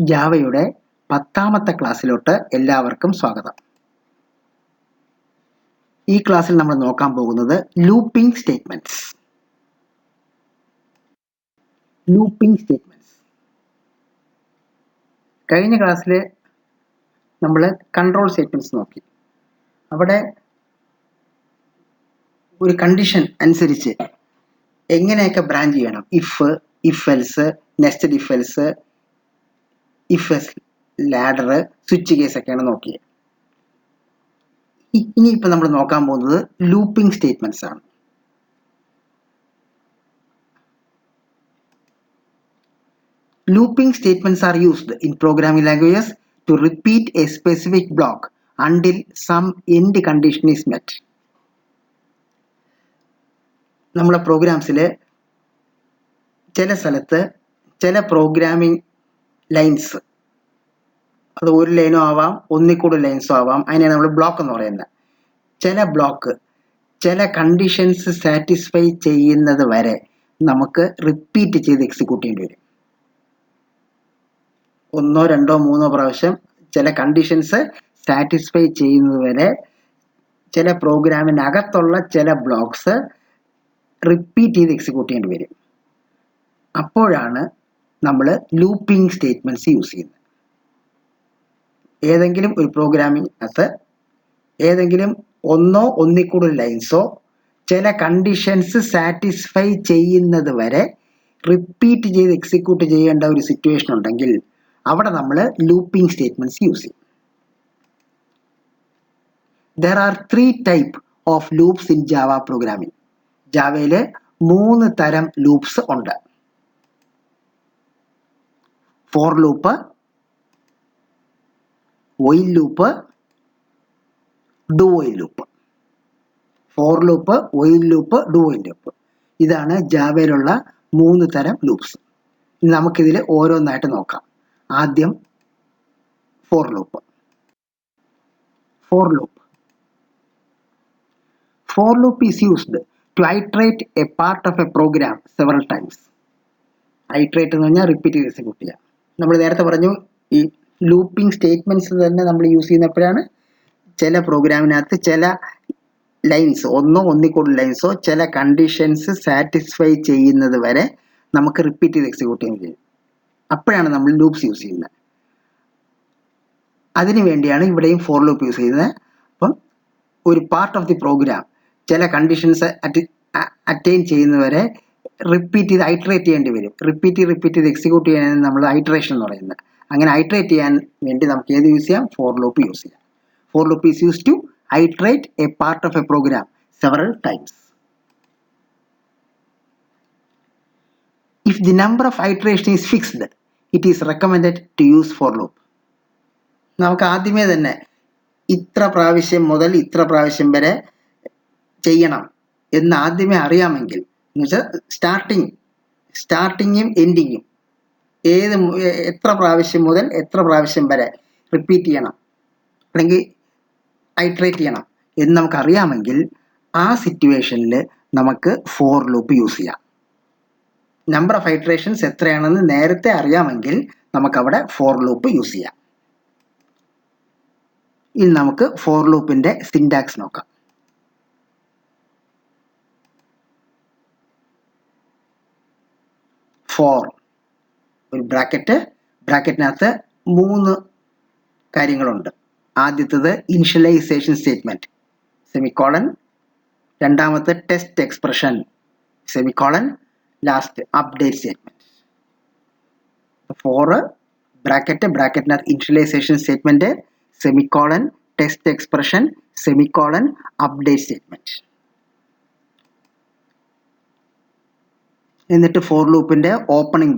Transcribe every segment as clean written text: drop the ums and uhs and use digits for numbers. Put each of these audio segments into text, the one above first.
ജാവയുടെ 10ാമത്തെ ക്ലാസ്സിലോട്ട് എല്ലാവർക്കും സ്വാഗതം. ഈ ക്ലാസ്സിൽ നമ്മൾ നോക്കാൻ പോകുന്നത് ലൂപ്പിംഗ് സ്റ്റേറ്റ്മെന്റ്സ്. കഴിഞ്ഞ ക്ലാസ്സിൽ നമ്മൾ കൺട്രോൾ സ്റ്റേറ്റ്മെന്റ്സ് നോക്കി. അവിടെ ഒരു കണ്ടീഷൻ അനുസരിച്ച് എങ്ങനെയൊക്കെ ബ്രാഞ്ച് ചെയ്യണം, if else, nested if else, if else ladder, switch case ഒക്കെയാണ് നോക്കിയത്. ഇനിയിപ്പോൾ നമ്മൾ നോക്കാൻ പോകുന്നത് ലൂപ്പിംഗ് സ്റ്റേറ്റ്മെന്റ്സ് ആണ്. Looping statements are used in programming languages to repeat a specific block until some end condition is met. നമ്മുടെ പ്രോഗ്രാംസിൽ ചില സ്ഥലത്ത് ചില പ്രോഗ്രാമിംഗ് ലൈൻസ്, അത് ഒരു ലൈനോ ആവാം, ഒന്നിൽ കൂടുതൽ ലൈൻസോ ആവാം, അതിനെയാണ് നമ്മൾ ബ്ലോക്ക് എന്ന് പറയുന്നത്. ചില ബ്ലോക്ക് ചില കണ്ടീഷൻസ് സാറ്റിസ്ഫൈ ചെയ്യുന്നത് വരെ നമുക്ക് റിപ്പീറ്റ് ചെയ്ത് എക്സിക്യൂട്ട് ചെയ്യേണ്ടി വരും. 1, 2, 3 പ്രാവശ്യം ചില കണ്ടീഷൻസ് സാറ്റിസ്ഫൈ ചെയ്യുന്നത് വരെ ചില പ്രോഗ്രാമിനകത്തുള്ള ചില ബ്ലോക്സ് റിപ്പീറ്റ് ചെയ്ത് എക്സിക്യൂട്ട് ചെയ്യേണ്ടി വരും. അപ്പോഴാണ് നമ്മൾ ലൂപ്പിംഗ് സ്റ്റേറ്റ്മെന്റ്സ് യൂസ് ചെയ്യുന്നത്. ഏതെങ്കിലും ഒരു പ്രോഗ്രാമിനകത്ത് ഏതെങ്കിലും ഒന്നോ ഒന്നിൽ കൂടുതൽ ലൈൻസോ ചില കണ്ടീഷൻസ് സാറ്റിസ്ഫൈ ചെയ്യുന്നത് വരെ റിപ്പീറ്റ് ചെയ്ത് എക്സിക്യൂട്ട് ചെയ്യേണ്ട ഒരു സിറ്റുവേഷൻ ഉണ്ടെങ്കിൽ അവിടെ നമ്മൾ ലൂപ്പിംഗ് സ്റ്റേറ്റ്മെന്റ്സ് യൂസ് ചെയ്യും. There are 3 types of loops in Java programming. ജാവയിൽ 3 തരം ലൂപ്സ് ഉണ്ട്. For loop, while loop, do while loop. For loop, while loop, do while loop. ഇതാണ് ജാവയിലുള്ള 3 തരം ലൂപ്സ്. നമുക്കിതിൽ ഓരോന്നായിട്ട് നോക്കാം. ആദ്യം for loop. For loop is used to iterate a part of a program several times. Iterate എന്ന് പറഞ്ഞാൽ repeat ചെയ്ത് execute ചെയ്യുക. നമ്മൾ നേരത്തെ പറഞ്ഞു ഈ ലൂപ്പിംഗ് സ്റ്റേറ്റ്മെന്റ്സ് തന്നെ നമ്മൾ യൂസ് ചെയ്യുന്നപ്പോഴാണ് ചില പ്രോഗ്രാമിനകത്ത് ചില ലൈൻസ്, ഒന്നിൽ കൂടുതൽ ലൈൻസോ ചില കണ്ടീഷൻസ് സാറ്റിസ്ഫൈ ചെയ്യുന്നത് വരെ നമുക്ക് റിപ്പീറ്റ് ചെയ്ത് എക്സിക്യൂട്ട് ചെയ്യാൻ കഴിയും. അപ്പോഴാണ് നമ്മൾ ലൂപ്സ് യൂസ് ചെയ്യുന്നത്. അതിനു വേണ്ടിയാണ് ഇവിടെയും ഫോർ ലൂപ്പ് യൂസ് ചെയ്യുന്നത്. അപ്പം ഒരു പാർട്ട് ഓഫ് ദി പ്രോഗ്രാം ചില കണ്ടീഷൻസ് അറ്റൈൻ ചെയ്യുന്നവരെ റിപ്പീറ്റ് ചെയ്ത് ഐറ്ററേറ്റ് ചെയ്യേണ്ടി വരും. റിപ്പീറ്റ് ചെയ്ത് എക്സിക്യൂട്ട് ചെയ്യാൻ നമ്മൾ ഐറ്ററേഷൻ എന്ന് പറയുന്നത്. അങ്ങനെ ഐറ്ററേറ്റ് ചെയ്യാൻ വേണ്ടി നമുക്ക് ഏത് യൂസ് ചെയ്യാം? ഫോർ ലൂപ്പ് യൂസ് ചെയ്യാം. For loop is use to iterate a part of a program several times. If the number of iteration is fixed, it is recommended to use for loop. നമുക്ക് ആദ്യമേ തന്നെ ഇത്ര പ്രാവശ്യം മുതൽ ഇത്ര പ്രാവശ്യം വരെ ചെയ്യണം എന്ന് ആദ്യമേ അറിയാമെങ്കിൽ, എന്ന് വെച്ചാൽ സ്റ്റാർട്ടിങ്ങും എൻഡിങ്ങും എത്ര പ്രാവശ്യം മുതൽ എത്ര പ്രാവശ്യം വരെ റിപ്പീറ്റ് ചെയ്യണം അല്ലെങ്കിൽ ഐറ്ററേറ്റ് ചെയ്യണം എന്ന് നമുക്ക് അറിയാമെങ്കിൽ ആ സിറ്റുവേഷനിൽ നമുക്ക് ഫോർ ലൂപ്പ് യൂസ് ചെയ്യാം. നമ്പർ ഓഫ് ഐറ്ററേഷൻസ് എത്രയാണെന്ന് നേരത്തെ അറിയാമെങ്കിൽ നമുക്കവിടെ ഫോർ ലൂപ്പ് യൂസ് ചെയ്യാം. ഇനി നമുക്ക് ഫോർ ലൂപ്പിന്റെ സിന്റാക്സ് നോക്കാം. ഫോർ ഒരു ബ്രാക്കറ്റിനകത്ത് 3 കാര്യങ്ങളുണ്ട്. ആദ്യത്തേത് ഇനിഷ്യലൈസേഷൻ സ്റ്റേറ്റ്മെന്റ് സെമിക്കോളൻ, രണ്ടാമത്തെ test expression semicolon, last update statement. For ബ്രാക്കറ്റിനകത്ത് initialization statement, semicolon, test expression, semicolon, update statement. എന്നിട്ട് ഫോർ ലൂപ്പിന്റെ ഓപ്പണിംഗ്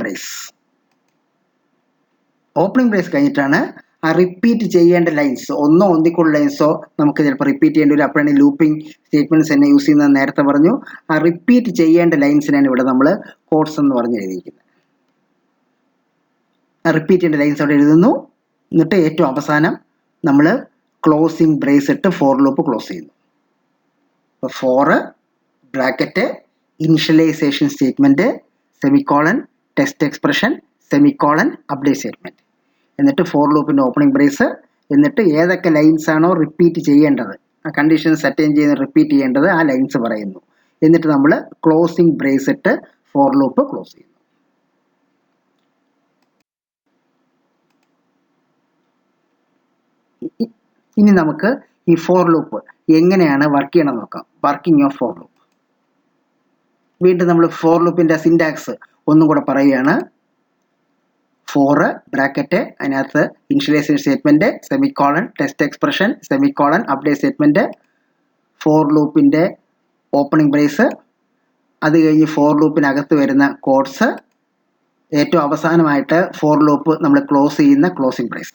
ബ്രേസ് കഴിഞ്ഞിട്ടാണ് ആ റിപ്പീറ്റ് ചെയ്യേണ്ട ലൈൻസ്, ഒന്നിൽ കൂടുതൽ ലൈൻസോ നമുക്ക് ചിലപ്പോൾ റിപ്പീറ്റ് ചെയ്യേണ്ടി വരും. അപ്പോഴാണ് ലൂപ്പിംഗ് സ്റ്റേറ്റ്മെന്റ്സ് തന്നെ യൂസ് ചെയ്യുന്നത്. നേരത്തെ പറഞ്ഞു ആ റിപ്പീറ്റ് ചെയ്യേണ്ട ലൈൻസിനാണ് ഇവിടെ നമ്മൾ കോഡ്സ് എന്ന് പറഞ്ഞ് എഴുതിയിരിക്കുന്നത്. റിപ്പീറ്റ് ചെയ്യേണ്ട ലൈൻസ് അവിടെ എഴുതുന്നു. എന്നിട്ട് ഏറ്റവും അവസാനം നമ്മൾ ക്ലോസിംഗ് ബ്രേസ് ഇട്ട് ഫോർ ലൂപ്പ് ക്ലോസ് ചെയ്യുന്നു. അപ്പോൾ for bracket initialization statement semicolon test expression semicolon update statement. എന്നിട്ട് ഫോർ ലൂപ്പിൻ്റെ ഓപ്പണിംഗ് ബ്രേസ്, എന്നിട്ട് ഏതൊക്കെ ലൈൻസ് ആണോ റിപ്പീറ്റ് ചെയ്യേണ്ടത്, ആ കണ്ടീഷൻ സെറ്റ് ചെയ്യുന്ന റിപ്പീറ്റ് ചെയ്യേണ്ടത് ആ ലൈൻസ് പറയുന്നു. എന്നിട്ട് നമ്മൾ ക്ലോസിംഗ് ബ്രേസ് ഇട്ട് ഫോർ ലൂപ്പ് ക്ലോസ് ചെയ്യുന്നു. ഇനി നമുക്ക് ഈ ഫോർ ലൂപ്പ് എങ്ങനെയാണ് വർക്ക് ചെയ്യണം നോക്കാം. Working of for loop. വീണ്ടും നമ്മൾ ഫോർ ലൂപ്പിൻ്റെ സിൻടാക്സ് ഒന്നും കൂടെ പറയുകയാണ്. ഫോർ ബ്രാക്കറ്റ്, അതിനകത്ത് initialization statement, semicolon, test expression, semicolon, update statement, for ലൂപ്പിൻ്റെ ഓപ്പണിംഗ് ബ്രേസ്, അത് കഴിഞ്ഞ് ഫോർ ലൂപ്പിനകത്ത് വരുന്ന കോഡ്സ്, ഏറ്റവും അവസാനമായിട്ട് ഫോർ ലൂപ്പ് നമ്മൾ ക്ലോസ് ചെയ്യുന്ന closing brace.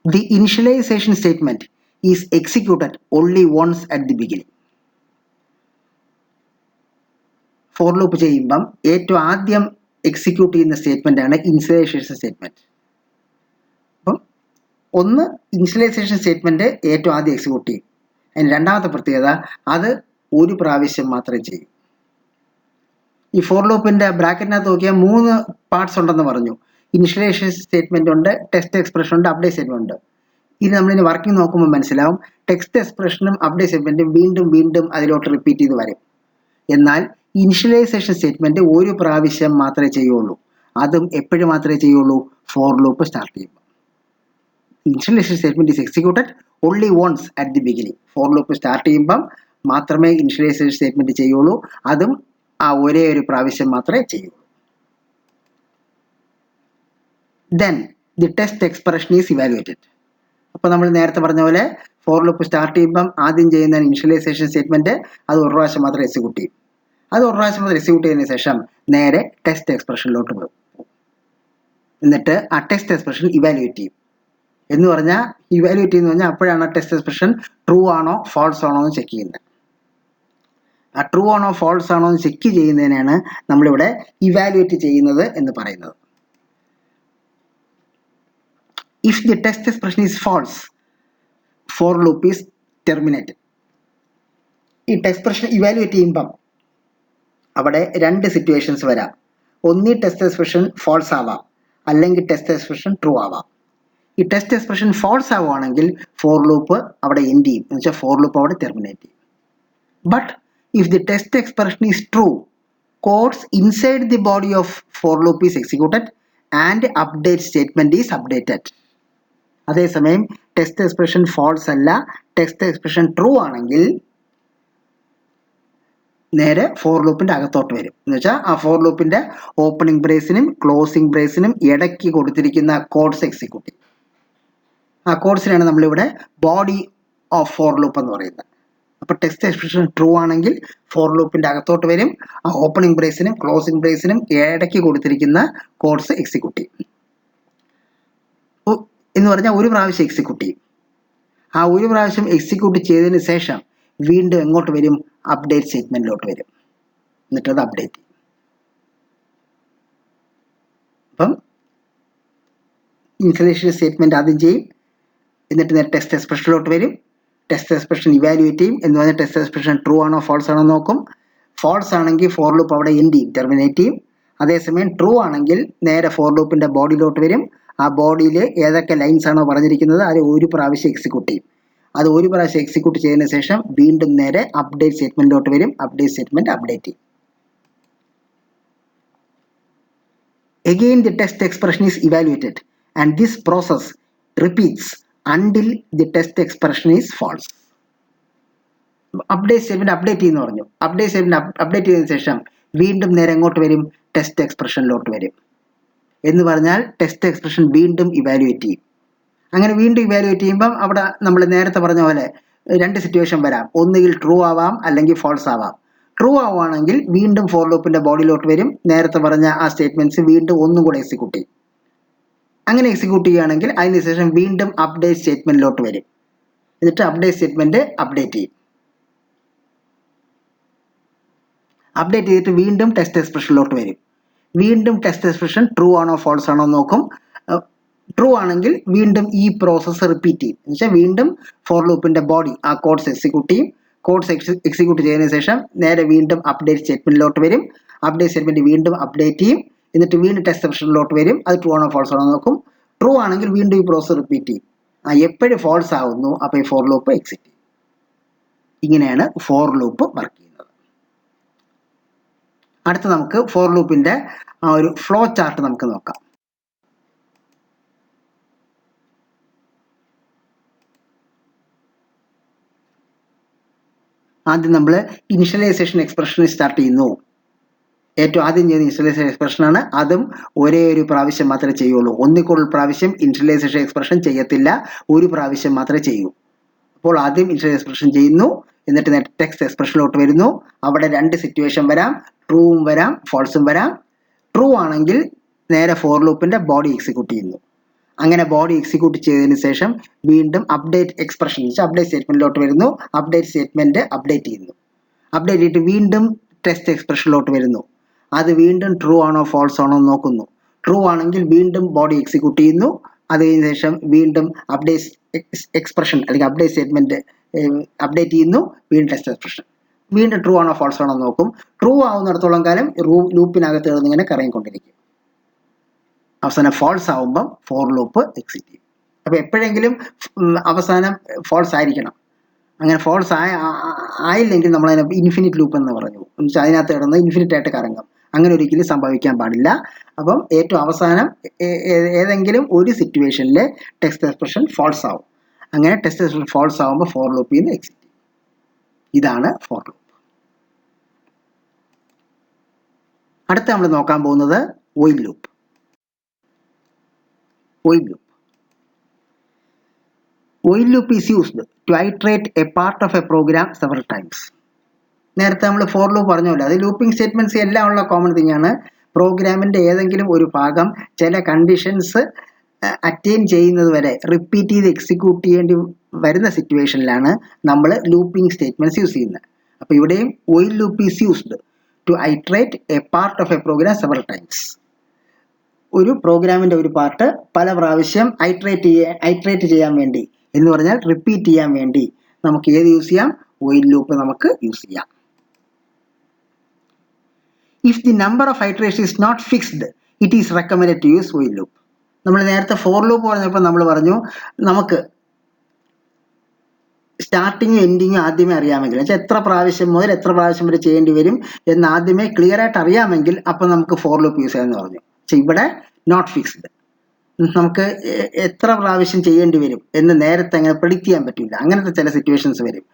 The initialization statement is executed only once at the beginning. For loop ചെയ്യുമ്പം ഏറ്റവും ആദ്യം എക്സിക്യൂട്ട് ചെയ്യുന്ന സ്റ്റേറ്റ്മെന്റ് ആണ് ഇനിഷ്യലൈസേഷൻ സ്റ്റേറ്റ്മെന്റ്. അപ്പം ഒന്ന് ഇനിഷ്യലൈസേഷൻ സ്റ്റേറ്റ്മെന്റ് ഏറ്റവും ആദ്യം എക്സിക്യൂട്ട് ചെയ്യും. അതിന് രണ്ടാമത്തെ പ്രത്യേകത, അത് ഒരു പ്രാവശ്യം മാത്രമേ ചെയ്യൂ. ഈ ഫോർ ലൂപ്പിന്റെ ബ്രാക്കറ്റിനകത്ത് നോക്കിയാൽ 3 പാർട്സ് ഉണ്ടെന്ന് പറഞ്ഞു. ഇനിഷ്യലൈസേഷൻ സ്റ്റേറ്റ്മെന്റ് ഉണ്ട്, ടെക്സ്റ്റ് എക്സ്പ്രഷൻ ഉണ്ട്, അപ്ഡേറ്റ് സ്റ്റേറ്റ്മെന്റ് ഉണ്ട്. ഇത് നമ്മളിനി വർക്കിംഗ് നോക്കുമ്പോൾ മനസ്സിലാവും, ടെക്സ്റ്റ് എക്സ്പ്രഷനും അപ്ഡേറ്റ് സ്റ്റേറ്റ്മെന്റും വീണ്ടും വീണ്ടും അതിലോട്ട് റിപ്പീറ്റ് ചെയ്ത് വരും. എന്നാൽ ഇനിഷ്യലൈസേഷൻ സ്റ്റേറ്റ്മെന്റ് ഒരു പ്രാവശ്യം മാത്രമേ ചെയ്യുള്ളൂ. അതും എപ്പോഴും മാത്രമേ ചെയ്യുള്ളൂ? ഫോർ ലൂപ്പ് സ്റ്റാർട്ട് ചെയ്യുമ്പോൾ. Initialization statement is executed only once at the beginning. For loop start ചെയ്യുമ്പം മാത്രമേ ഇനിഷ്യലൈസേഷൻ സ്റ്റേറ്റ്മെന്റ് ചെയ്യുള്ളൂ. അതും ആ ഒരേ ഒരു പ്രാവശ്യം മാത്രമേ ചെയ്യുള്ളൂ. Then the test expression is evaluated. അപ്പോൾ നമ്മൾ നേരത്തെ പറഞ്ഞ പോലെ ഫോർ ലൂപ്പ് സ്റ്റാർട്ട് ചെയ്യുമ്പം ആദ്യം ചെയ്യുന്ന ഇനിഷ്യലൈസേഷൻ സ്റ്റേറ്റ്മെന്റ് അത് ഒരു പ്രാവശ്യം മാത്രം എക്സിക്യൂട്ട് ചെയ്യും. അത് ഒരു പ്രാവശ്യം മാത്രം എക്സിക്യൂട്ട് ചെയ്തതിന് ശേഷം നേരെ ടെസ്റ്റ് എക്സ്പ്രഷനിലോട്ട് പോകും. എന്നിട്ട് ആ ടെസ്റ്റ് എക്സ്പ്രഷൻ ഇവാലുവേറ്റ് ചെയ്യും. എന്ന് പറഞ്ഞാൽ ഇവാലുവേറ്റ് ചെയ്യുന്ന പറഞ്ഞാൽ അപ്പോഴാണ് ടെസ്റ്റ് എക്സ്പ്രഷൻ ട്രൂ ആണോ ഫാൾസ് ആണോ എന്ന് ചെക്ക് ചെയ്യുന്നത്. ആ ട്രൂ ആണോ ഫാൾസ് ആണോ എന്ന് ചെക്ക് ചെയ്യുന്നതിനാണ് നമ്മളിവിടെ ഇവാലുവേറ്റ് ചെയ്യുന്നത് എന്ന് പറയുന്നത്. If the test expression is false, for loop is terminated. ഈ ടെസ്റ്റ് എക്സ്പ്രഷൻ ഇവാലുവേറ്റ് ചെയ്യുമ്പം അവിടെ 2 സിറ്റുവേഷൻസ് വരാം. ഒന്നീ ടെസ്റ്റ് എക്സ്പ്രഷൻ ഫാൾസ് ആവാം, അല്ലെങ്കിൽ ടെസ്റ്റ് എക്സ്പ്രഷൻ ട്രൂ ആവാം. ഈ ടെസ്റ്റ് എക്സ്പ്രഷൻ ഫാൾസ് ആവുകയാണെങ്കിൽ ഫോർ ലൂപ്പ് അവിടെ എൻഡ് ചെയ്യും, എന്ന് വെച്ചാൽ ഫോർ ലൂപ്പ് അവിടെ ടെർമിനേറ്റ് ചെയ്യും. But if the test expression is true, codes inside the body of for loop is executed and update statement is updated. അതേസമയം ടെസ്റ്റ് എക്സ്പ്രഷൻ ഫാൾസ് അല്ല, test expression true ആണെങ്കിൽ നേരെ four ലൂപ്പിന്റെ അകത്തോട്ട് വരും. എന്ന് വെച്ചാൽ ആ ഫോർ ലൂപ്പിന്റെ ഓപ്പണിംഗ് ബ്രേസിനും ക്ലോസിംഗ് ബ്രേസിനും ഇടയ്ക്ക് കൊടുത്തിരിക്കുന്ന കോഡ്സ് എക്സിക്യൂട്ട് ചെയ്യും. ആ കോഡ്സിനാണ് നമ്മളിവിടെ ബോഡി ഓഫ് ഫോർ ലൂപ്പ് എന്ന് പറയുന്നത്. അപ്പോൾ ടെസ്റ്റ് എക്സ്പ്രഷൻ ട്രൂ ആണെങ്കിൽ ഫോർ ലൂപ്പിന്റെ അകത്തോട്ട് വരും, ആ ഓപ്പണിംഗ് ബ്രേസിനും ക്ലോസിംഗ് ബ്രേസിനും ഇടയ്ക്ക് കൊടുത്തിരിക്കുന്ന കോഡ്സ് എക്സിക്യൂട്ട് ചെയ്യും. എന്ന് പറഞ്ഞാൽ ഒരു പ്രാവശ്യം എക്സിക്യൂട്ട് ചെയ്യും. ആ ഒരു പ്രാവശ്യം എക്സിക്യൂട്ട് ചെയ്തതിന് ശേഷം വീണ്ടും എങ്ങോട്ട് വരും? അപ്ഡേറ്റ് സ്റ്റേറ്റ്മെന്റിലോട്ട് വരും. എന്നിട്ടത് അപ്ഡേറ്റ് ചെയ്യും. അപ്പം ഇനിഷ്യലൈസേഷൻ സ്റ്റേറ്റ്മെന്റ് ആദ്യം ചെയ്യും, എന്നിട്ട് നേരെ ടെസ്റ്റ് എക്സ്പ്രഷനിലോട്ട് വരും. ടെസ്റ്റ് എക്സ്പ്രഷൻ ഇവാലുവേറ്റ് ചെയ്യും. എന്ന് പറഞ്ഞാൽ ടെസ്റ്റ് എക്സ്പ്രഷൻ ട്രൂ ആണോ ഫാൾസ് ആണോ നോക്കും. ഫാൾസ് ആണെങ്കിൽ ഫോർ ലൂപ്പ് അവിടെ എൻഡ് ചെയ്യും, ടെർമിനേറ്റ് ചെയ്യും. അതേസമയം ട്രൂ ആണെങ്കിൽ നേരെ ഫോർ ലൂപ്പിന്റെ ബോഡിയിലോട്ട് വരും. ആ ബോഡിയിൽ ഏതൊക്കെ ലൈൻസ് ആണോ പറഞ്ഞിരിക്കുന്നത് അത് ഒരു പ്രാവശ്യം എക്സിക്യൂട്ട് ചെയ്യും. അത് ഒരു പ്രാവശ്യം എക്സിക്യൂട്ട് ചെയ്തതിന് ശേഷം വീണ്ടും നേരെ അപ്ഡേറ്റ് സ്റ്റേറ്റ്മെന്റിലോട്ട് വരും. അപ്ഡേറ്റ് സ്റ്റേറ്റ്മെന്റ് അപ്ഡേറ്റ് ചെയ്യും. Again the test expression is evaluated and this process repeats until the test expression is false. Update statement update ചെയ്യുന്ന പറഞ്ഞു. അപ്ഡേറ്റ് സ്റ്റേറ്റ്മെന്റ് അപ്ഡേറ്റ് ചെയ്തതിനു ശേഷം വീണ്ടും നേരെ എങ്ങോട്ട് വരും? ടെസ്റ്റ് എക്സ്പ്രഷനിലോട്ട് വരും. എന്ന് പറഞ്ഞാൽ ടെസ്റ്റ് എക്സ്പ്രഷൻ വീണ്ടും ഇവാലുവേറ്റ് ചെയ്യും. അങ്ങനെ വീണ്ടും ഇവാലുവേറ്റ് ചെയ്യുമ്പം അവിടെ നമ്മൾ നേരത്തെ പറഞ്ഞ പോലെ 2 സിറ്റുവേഷൻ വരാം. ഒന്നുകിൽ ട്രൂ ആവാം, അല്ലെങ്കിൽ ഫാൾസ് ആവാം. ട്രൂ ആവുകയാണെങ്കിൽ വീണ്ടും ഫോർ ലൂപ്പിന്റെ ബോഡിയിലോട്ട് വരും. നേരത്തെ പറഞ്ഞ ആ സ്റ്റേറ്റ്മെന്റ്സ് വീണ്ടും ഒന്നും കൂടെ എക്സിക്യൂട്ട് ചെയ്യും. അങ്ങനെ എക്സിക്യൂട്ട് ചെയ്യുകയാണെങ്കിൽ അതിനുശേഷം വീണ്ടും അപ്ഡേറ്റ് സ്റ്റേറ്റ്മെന്റിലോട്ട് വരും. എന്നിട്ട് അപ്ഡേറ്റ് സ്റ്റേറ്റ്മെന്റ് അപ്ഡേറ്റ് ചെയ്യും. അപ്ഡേറ്റ് ചെയ്തിട്ട് വീണ്ടും ടെസ്റ്റ് എക്സ്പ്രഷനിലോട്ട് വരും. വീണ്ടും ടെസ്റ്റ് എക്സ്പ്രഷൻ ട്രൂ ആണോ ഫാൾസ് ആണോ നോക്കും. ട്രൂ ആണെങ്കിൽ വീണ്ടും ഈ പ്രോസസ്സ് റിപ്പീറ്റ് ചെയ്യും. എന്ന് വെച്ചാൽ വീണ്ടും ഫോർ ലൂപ്പിന്റെ ബോഡി ആ കോഡ്സ് എക്സിക്യൂട്ട് ചെയ്യും. കോഡ്സ് എക്സിക്യൂട്ട് ചെയ്തതിനു ശേഷം നേരെ വീണ്ടും അപ്ഡേറ്റ് സ്റ്റേറ്റ്മെന്റിലോട്ട് വരും. അപ്ഡേറ്റ് സ്റ്റേറ്റ്മെന്റ് വീണ്ടും അപ്ഡേറ്റ് ചെയ്യും. എന്നിട്ട് വീണ്ടും ടെസ്റ്റ് എക്സ്പ്രഷനിലോട്ട് വരും. അത് ട്രൂ ആണോ ഫോൾസ് ആണോ നോക്കും. ട്രൂ ആണെങ്കിൽ വീണ്ടും ഈ പ്രോസസ് റിപ്പീറ്റ് ചെയ്യും. എപ്പോഴും ഫോൾസ് ആവുന്നു അപ്പോൾ ഈ ഫോർ ലൂപ്പ് എക്സിറ്റ് ചെയ്യും. ഇങ്ങനെയാണ് ഫോർ ലൂപ്പ് വർക്ക് ചെയ്യുന്നത്. അടുത്ത നമുക്ക് ഫോർ ലൂപ്പിന്റെ ഒരു ഫ്ലോ ചാർട്ട് നമുക്ക് നോക്കാം. ആദ്യം നമ്മൾ ഇനിഷ്യലൈസേഷൻ എക്സ്പ്രഷൻ സ്റ്റാർട്ട് ചെയ്യുന്നു. ഏറ്റവും ആദ്യം ചെയ്യുന്ന ഇനിഷ്യലൈസേഷൻ എക്സ്പ്രഷൻ ആണ്. അതും ഒരേ ഒരു പ്രാവശ്യം മാത്രമേ ചെയ്യുള്ളൂ. ഒന്നിൽ കൂടുതൽ പ്രാവശ്യം ഇനിഷ്യലൈസേഷൻ എക്സ്പ്രഷൻ ചെയ്യത്തില്ല, ഒരു പ്രാവശ്യം മാത്രമേ ചെയ്യൂ. അപ്പോൾ ആദ്യം ഇനിഷ്യലൈസേഷൻ എക്സ്പ്രഷൻ ചെയ്യുന്നു, എന്നിട്ട് ടെക്സ്റ്റ് എക്സ്പ്രഷനിലോട്ട് വരുന്നു. അവിടെ രണ്ട് സിറ്റുവേഷൻ വരാം, ട്രൂവും വരാം ഫോൾസും വരാം. ട്രൂ ആണെങ്കിൽ നേരെ ഫോർ ലൂപ്പിന്റെ ബോഡി എക്സിക്യൂട്ട് ചെയ്യുന്നു. അങ്ങനെ ബോഡി എക്സിക്യൂട്ട് ചെയ്തതിന് ശേഷം വീണ്ടും അപ്ഡേറ്റ് എക്സ്പ്രഷൻ അപ്ഡേറ്റ് സ്റ്റേറ്റ്മെന്റിലോട്ട് വരുന്നു. അപ്ഡേറ്റ് സ്റ്റേറ്റ്മെന്റ് അപ്ഡേറ്റ് ചെയ്യുന്നു. അപ്ഡേറ്റ് ചെയ്തിട്ട് വീണ്ടും ടെസ്റ്റ് എക്സ്പ്രഷനിലോട്ട് വരുന്നു. അത് വീണ്ടും ട്രൂ ആണോ ഫോൾസ് ആണോ നോക്കുന്നു. ട്രൂ ആണെങ്കിൽ വീണ്ടും ബോഡി എക്സിക്യൂട്ട് ചെയ്യുന്നു. അത് കഴിഞ്ഞ ശേഷം വീണ്ടും അപ്ഡേറ്റ് എക്സ്പ്രഷൻ അല്ലെങ്കിൽ അപ്ഡേറ്റ് സ്റ്റേറ്റ്മെന്റ് അപ്ഡേറ്റ് ചെയ്യുന്നു. വീണ്ടും ടെസ്റ്റ് എക്സ്പ്രഷൻ വീണ്ടും ട്രൂ ആണോ ഫോൾസ് ആണോ നോക്കും. ട്രൂ ആവുന്നിടത്തോളം കാലം ലൂപ്പിനകത്ത് ഇങ്ങനെ കറങ്ങിക്കൊണ്ടിരിക്കും. അവസാനം ഫോൾസ് ആവുമ്പം ഫോർ ലൂപ്പ് എക്സിറ്റ് ചെയ്യും. അപ്പോൾ എപ്പോഴെങ്കിലും അവസാനം ഫോൾസ് ആയിരിക്കണം. അങ്ങനെ ഫോൾസ് ആയില്ലെങ്കിൽ നമ്മൾ അതിനെ ഇൻഫിനിറ്റ് ലൂപ്പ് എന്ന് പറഞ്ഞു. അതിനകത്ത് കിടന്ന് ഇൻഫിനിറ്റ് ആയിട്ട് കറങ്ങും. അങ്ങനെ ഒരിക്കലും സംഭവിക്കാൻ പാടില്ല. അപ്പം ഏറ്റവും അവസാനം ഏതെങ്കിലും ഒരു സിറ്റുവേഷനിൽ ടെക്സ്റ്റ് എക്സ്പ്രഷൻ ഫോൾസ് ആവും. അങ്ങനെ ടെസ്റ്റ് എക്സ്പ്രഷൻ ഫോൾസ് ആവുമ്പോൾ ഫോർ ലൂപ്പിൽ നിന്ന് എക്സിറ്റ് ചെയ്യും. ഇതാണ് ഫോർ ലൂപ്പ്. അടുത്ത നമ്മൾ നോക്കാൻ പോകുന്നത് while loop. While loop. While loop is used to iterate a part of a program several times. നേരത്തെ നമ്മൾ ഫോർ ലൂപ്പ് പറഞ്ഞല്ലോ, അത് ലൂപ്പിംഗ് സ്റ്റേറ്റ്മെന്റ്സ് എല്ലാം ഉള്ള കോമൺ തിങ് ആണ്. പ്രോഗ്രാമിന്റെ ഏതെങ്കിലും ഒരു ഭാഗം ചില കണ്ടീഷൻസ് അറ്റൈൻ ചെയ്യുന്നത് വരെ റിപ്പീറ്റ് ചെയ്ത് എക്സിക്യൂട്ട് ചെയ്യേണ്ടി വരുന്ന സിറ്റുവേഷനിലാണ് നമ്മൾ ലൂപ്പിംഗ് സ്റ്റേറ്റ്മെന്റ്സ് യൂസ് ചെയ്യുന്നത്. അപ്പോൾ ഇവിടെയും while loop is used to iterate a part of a program several times. ഒരു പ്രോഗ്രാമിന്റെ ഒരു പാർട്ട് പല പ്രാവശ്യം ഐട്രേറ്റ് ചെയ്യാൻ വേണ്ടി എന്ന് പറഞ്ഞാൽ റിപ്പീറ്റ് ചെയ്യാൻ വേണ്ടി നമുക്ക് ഏത് യൂസ് ചെയ്യാം? വൈൽ ലൂപ്പ് നമുക്ക് യൂസ് ചെയ്യാം. If the number of iteration is not fixed it is recommended to use while loop. നമ്മൾ നേരത്തെ ഫോർ ലൂപ്പ് പറഞ്ഞപ്പോൾ നമ്മൾ പറഞ്ഞു നമുക്ക് സ്റ്റാർട്ടിങ്ങും എൻഡിങ്ങും ആദ്യമേ അറിയാമെങ്കിൽ, വെച്ചാൽ എത്ര പ്രാവശ്യം മുതൽ എത്ര പ്രാവശ്യം വരെ ചെയ്യേണ്ടി വരും എന്ന് ആദ്യമേ ക്ലിയർ ആയിട്ട് അറിയാമെങ്കിൽ അപ്പോൾ നമുക്ക് ഫോർ ലൂപ്പ് യൂസ് ചെയ്യാമെന്ന് പറഞ്ഞു. പക്ഷെ ഇവിടെ നോട്ട് ഫിക്സ്ഡ്, നമുക്ക് എത്ര പ്രാവശ്യം ചെയ്യേണ്ടി വരും എന്ന് നേരത്തെ അങ്ങനെ പ്രെഡിക്റ്റ് ചെയ്യാൻ പറ്റില്ല. അങ്ങനത്തെ ചില സിറ്റുവേഷൻസ് വരും.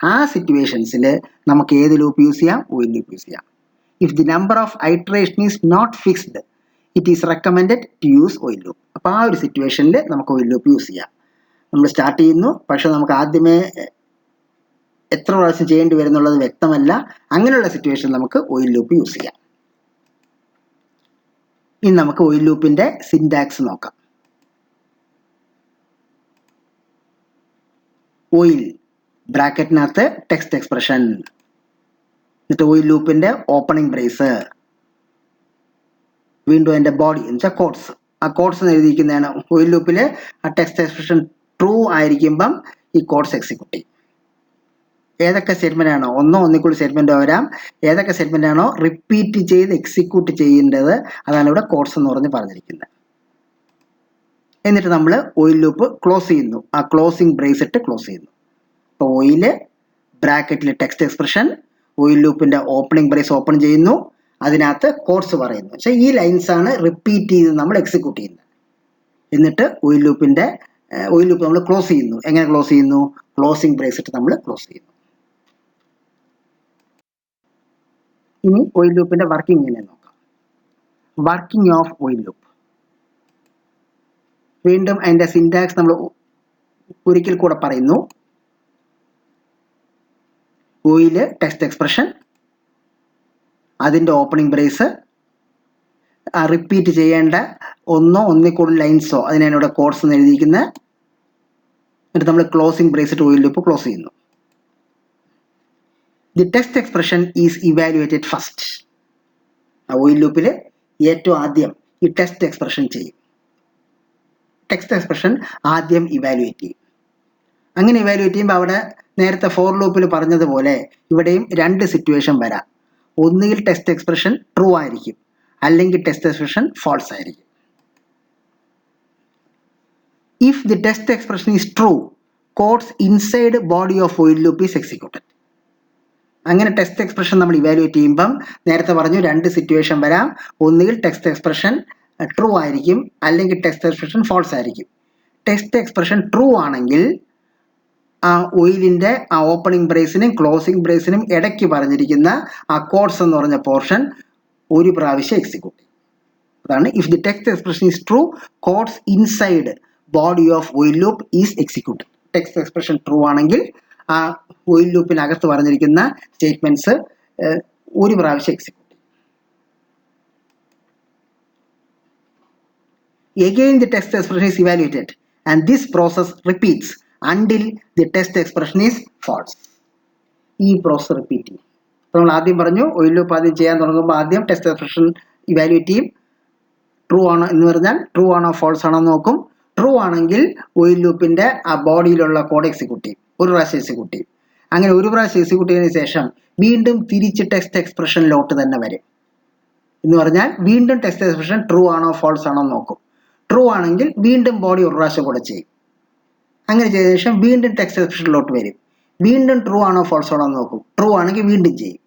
ആ സിറ്റുവേഷൻസിൽ നമുക്ക് ഏത് ലൂപ്പ് യൂസ് ചെയ്യാം? വൈൽ ലൂപ്പ് യൂസ് ചെയ്യാം. If the number of iteration is not fixed it is recommended to use while loop. അപ്പോൾ ആ ഒരു സിറ്റുവേഷനിൽ നമുക്ക് വൈൽ ലൂപ്പ് യൂസ് ചെയ്യാം. നമ്മൾ സ്റ്റാർട്ട് ചെയ്യുന്നു, പക്ഷെ നമുക്ക് ആദ്യമേ എത്ര പ്രാവശ്യം ചെയ്യേണ്ടി വരുന്നുള്ളത് വ്യക്തമല്ല. അങ്ങനെയുള്ള സിറ്റുവേഷൻ നമുക്ക് വൈൽ ലൂപ്പ് യൂസ് ചെയ്യാം. ഇനി നമുക്ക് വൈൽ ലൂപ്പിന്റെ സിൻടാക്സ് നോക്കാം. വൈൽ ബ്രാക്കറ്റിനകത്ത് ടെക്സ്റ്റ് എക്സ്പ്രഷൻ, എന്നിട്ട് വൈൽ ലൂപ്പിന്റെ ഓപ്പണിംഗ് ബ്രേസ്, വീണ്ടും അതിന്റെ ബോഡി എന്ന് വെച്ചാൽ കോഡ്സ്. ആ കോഡ്സ് എഴുതിയിരിക്കുന്നതാണ്. വൈൽ ലൂപ്പിൽ ആ ടെക്സ്റ്റ് എക്സ്പ്രഷൻ ട്രൂ ആയിരിക്കുമ്പം ഈ കോഡ്സ് എക്സിക്യൂട്ട് ചെയ്യും. ഏതൊക്കെ സ്റ്റേറ്റ്മെന്റ് ആണോ, ഒന്നിൽ കൂടുതൽ സ്റ്റേറ്റ്മെന്റ് വരാം, ഏതൊക്കെ സ്റ്റേറ്റ്മെന്റ് ആണോ റിപ്പീറ്റ് ചെയ്ത് എക്സിക്യൂട്ട് ചെയ്യേണ്ടത് അതാണ് ഇവിടെ കോഡ്സ് എന്ന് പറഞ്ഞിരിക്കുന്നത്. എന്നിട്ട് നമ്മൾ വൈൽ ലൂപ്പ് ക്ലോസ് ചെയ്യുന്നു. ആ ക്ലോസിംഗ് ബ്രേസ് ഇട്ട് ക്ലോസ് ചെയ്യുന്നു. അപ്പോൾ വൈല് ബ്രാക്കറ്റിൽ ടെക്സ്റ്റ് എക്സ്പ്രഷൻ, വൈൽ ലൂപ്പിന്റെ ഓപ്പണിംഗ് ബ്രേസ് ഓപ്പൺ ചെയ്യുന്നു, അതിനകത്ത് കോഡ്സ് പറയുന്നു. പക്ഷേ ഈ ലൈൻസ് ആണ് റിപ്പീറ്റ് ചെയ്ത് നമ്മൾ എക്സിക്യൂട്ട് ചെയ്യുന്നത്. എന്നിട്ട് വൈൽ ലൂപ്പ് നമ്മൾ ക്ലോസ് ചെയ്യുന്നു. എങ്ങനെ ക്ലോസ് ചെയ്യുന്നു? ക്ലോസിംഗ് ബ്രേസ് ഇട്ട് നമ്മൾ ക്ലോസ് ചെയ്യുന്നു. ഇനി വൈൽ ലൂപ്പിന്റെ വർക്കിംഗ് എങ്ങനെ നോക്കാം. Working of while loop. വീണ്ടും അതിന്റെ സിൻടാക്സ് നമ്മൾ ഒരിക്കൽ കൂടെ പറയുന്നു. വൈല് ടെക്സ്റ്റ് എക്സ്പ്രഷൻ, അതിന്റെ ഓപ്പണിംഗ് ബ്രേസ്, റിപ്പീറ്റ് ചെയ്യേണ്ട ഒന്നിൽ കൂടുതൽ ലൈൻസോ അതിനാണ് ഇവിടെ കോഡ്സ് എന്ന് എഴുതിയിരിക്കുന്നത്. എന്നിട്ട് നമ്മൾ ക്ലോസിംഗ് ബ്രേസ് ഇട്ട് വൈൽ ലൂപ്പ് ക്ലോസ് ചെയ്യുന്നു. The test expression is evaluated first. ആ വൈൽ ലൂപ്പിൽ ഏറ്റവും ആദ്യം ഈ ടെക്സ്റ്റ് എക്സ്പ്രഷൻ ചെയ്യും. ടെക്സ്റ്റ് എക്സ്പ്രഷൻ ആദ്യം ഇവാലുവേറ്റ് ചെയ്യും. അങ്ങനെ ഇവാലുവേറ്റ് ചെയ്യുമ്പോൾ അവിടെ നേരത്തെ ഫോർ ലൂപ്പിൽ പറഞ്ഞതുപോലെ ഇവിടെയും രണ്ട് സിറ്റുവേഷൻ വരാം. ഒന്നുകിൽ ടെക്സ്റ്റ് എക്സ്പ്രഷൻ ട്രൂ ആയിരിക്കും, അല്ലെങ്കിൽ ടെസ്റ്റ് എക്സ്പ്രഷൻ ഫാൾസ് ആയിരിക്കും. If the test expression is true, codes inside body of while loop is executed. അങ്ങനെ ടെസ്റ്റ് എക്സ്പ്രഷൻ നമ്മൾ ഇവാലുവേറ്റ് ചെയ്യുമ്പം നേരത്തെ പറഞ്ഞു 2 സിറ്റുവേഷൻ വരാം. ഒന്നുകിൽ ടെസ്റ്റ് എക്സ്പ്രഷൻ ട്രൂ ആയിരിക്കും, അല്ലെങ്കിൽ ടെസ്റ്റ് എക്സ്പ്രഷൻ ഫാൾസ് ആയിരിക്കും. ടെസ്റ്റ് എക്സ്പ്രഷൻ ട്രൂ ആണെങ്കിൽ ആ ഓയിലിൻ്റെ ആ ഓപ്പണിംഗ് ബ്രേസിനും ക്ലോസിംഗ് ബ്രേസിനും ഇടയ്ക്ക് പറഞ്ഞിരിക്കുന്ന ആ കോഡ്സ് എന്ന് പറഞ്ഞ പോർഷൻ ഒരു പ്രാവശ്യം എക്സിക്യൂട്ട് ചെയ്യും. അതാണ് if the test expression is true, codes inside body of while loop is executed. Test expression true ആണെങ്കിൽ ആ ഓയിൽ ലൂപ്പിനകത്ത് പറഞ്ഞിരിക്കുന്ന സ്റ്റേറ്റ്മെന്റ്സ് ഒരു പ്രാവശ്യം എക്സിക്യൂട്ട് ചെയ്യും. Again the text expression is evaluated and this process repeats until the text expression is false. ഈ process repeat ചെയ്യും. നമ്മൾ ആദ്യം പറഞ്ഞു ഓയിൽ ലൂപ്പ് ആദ്യം ചെയ്യാൻ തുടങ്ങുമ്പോൾ ആദ്യം ടെസ്റ്റ് എക്സ്പ്രഷൻ ഇവാലുവേറ്റ് ചെയ്യും. ട്രൂ ആണോ എന്ന് പറഞ്ഞാൽ ട്രൂ ആണോ ഫാൾസ് ആണോ നോക്കും. ട്രൂ ആണെങ്കിൽ ഓയിൽ ലൂപ്പിൻ്റെ ആ ബോഡിയിലുള്ള കോഡ് എക്സിക്യൂട്ട് ചെയ്യും, ഒരു പ്രാവശ്യം എക്സിക്യൂട്ട് ചെയ്യും. അങ്ങനെ ഒരു പ്രാവശ്യം എക്സിക്യൂട്ട് ചെയ്തതിന് ശേഷം വീണ്ടും തിരിച്ച് ടെക്സ്റ്റ് എക്സ്പ്രഷനിലോട്ട് തന്നെ വരും. എന്ന് പറഞ്ഞാൽ വീണ്ടും ടെക്സ്റ്റ് എക്സ്പ്രഷൻ ട്രൂ ആണോ ഫാൾസ് ആണോ നോക്കും. ട്രൂ ആണെങ്കിൽ വീണ്ടും ബോഡി ഒരു പ്രാവശ്യം കൂടെ ചെയ്യും. അങ്ങനെ ചെയ്തതിനു ശേഷം വീണ്ടും ടെക്സ്റ്റ് എക്സ്പ്രഷനിലോട്ട് വരും. വീണ്ടും ട്രൂ ആണോ ഫാൾസ് ആണോ നോക്കും. ട്രൂ ആണെങ്കിൽ വീണ്ടും ചെയ്യും.